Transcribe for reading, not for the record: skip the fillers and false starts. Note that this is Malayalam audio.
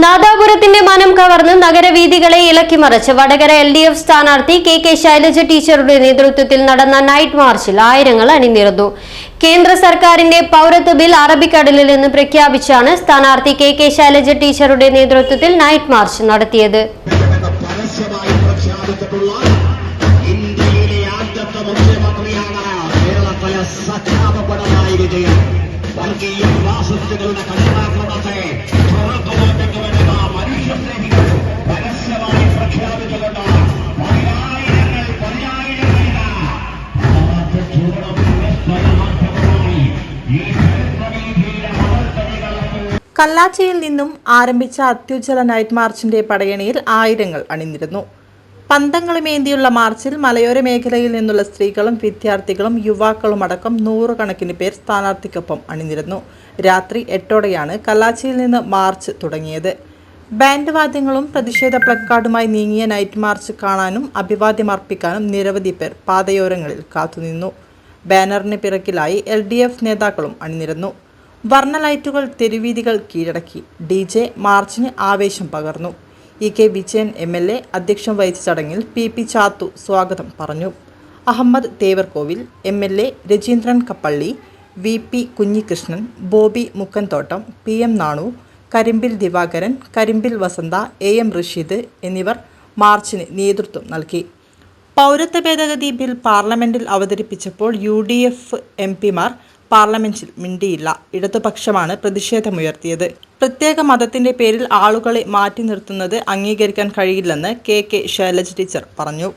നാദാപുരത്തിന്റെ മനം കവർന്ന് നഗരവീഥികളെ ഇളക്കിമറിച്ച് വടകര LDF സ്ഥാനാർത്ഥി കെ ശൈലജ ടീച്ചറുടെ നേതൃത്വത്തിൽ നടന്ന നൈറ്റ് മാർച്ചിൽ ആയിരങ്ങൾ അണിനിരന്നു. കേന്ദ്ര സർക്കാരിന്റെ പൗരത്വ ബിൽ അറബിക്കടലിൽ നിന്ന് പ്രഖ്യാപിച്ചാണ് സ്ഥാനാർത്ഥി കെ ശൈലജ ടീച്ചറുടെ നേതൃത്വത്തിൽ നൈറ്റ് മാർച്ച് നടത്തിയത്. കല്ലാച്ചിയിൽ നിന്നും ആരംഭിച്ച അത്യുജ്വല നൈറ്റ് മാർച്ചിന്റെ പടയണിയിൽ ആയിരങ്ങൾ അണിനിരന്നു. പന്തങ്ങളുമേന്തിയുള്ള മാർച്ചിൽ മലയോര മേഖലയിൽ നിന്നുള്ള സ്ത്രീകളും വിദ്യാർത്ഥികളും യുവാക്കളും അടക്കം നൂറുകണക്കിന് പേർ സ്ഥാനാർത്ഥിക്കൊപ്പം അണിനിരന്നു. രാത്രി 8ഓടെയാണ് കല്ലാച്ചിയിൽ നിന്ന് മാർച്ച് തുടങ്ങിയത്. ബാൻഡ് വാദ്യങ്ങളും പ്രതിഷേധ പ്ലക്കാർഡുമായി നീങ്ങിയ നൈറ്റ് മാർച്ച് കാണാനും അഭിവാദ്യമർപ്പിക്കാനും നിരവധി പേർ പാതയോരങ്ങളിൽ കാത്തുനിന്നു. ബാനറിന് പിറകിലായി LDF നേതാക്കളും അണിനിരന്നു. വർണ്ണ ലൈറ്റുകൾ തെരുവീഥികൾ കീഴടക്കി. DJ മാർച്ചിന് ആവേശം പകർന്നു. EK വിജയൻ MLA അധ്യക്ഷം വഹിച്ച ചടങ്ങിൽ PP ചാത്തു സ്വാഗതം പറഞ്ഞു. Ahmed തേവർകോവിൽ MLA, Rajeendran Kappally, VP Kunhikrishnan, Bobby മുക്കൻതോട്ടം, PM Nanu, കരിമ്പിൽ Divakaran, കരിമ്പിൽ Vasantha, AM Rasheed എന്നിവർ മാർച്ചിന് നേതൃത്വം നൽകി. പൗരത്വ ഭേദഗതി ബിൽ പാർലമെന്റിൽ അവതരിപ്പിച്ചപ്പോൾ UDF MPമാർ പാർലമെന്റിൽ മിണ്ടിയില്ല. ഇടതുപക്ഷമാണ് പ്രതിഷേധമുയർത്തിയത്. പ്രത്യേക മതത്തിന്റെ പേരിൽ ആളുകളെ മാറ്റി നിർത്തുന്നത് അംഗീകരിക്കാൻ കഴിയില്ലെന്ന് കെ ശൈലജ ടീച്ചർ പറഞ്ഞു.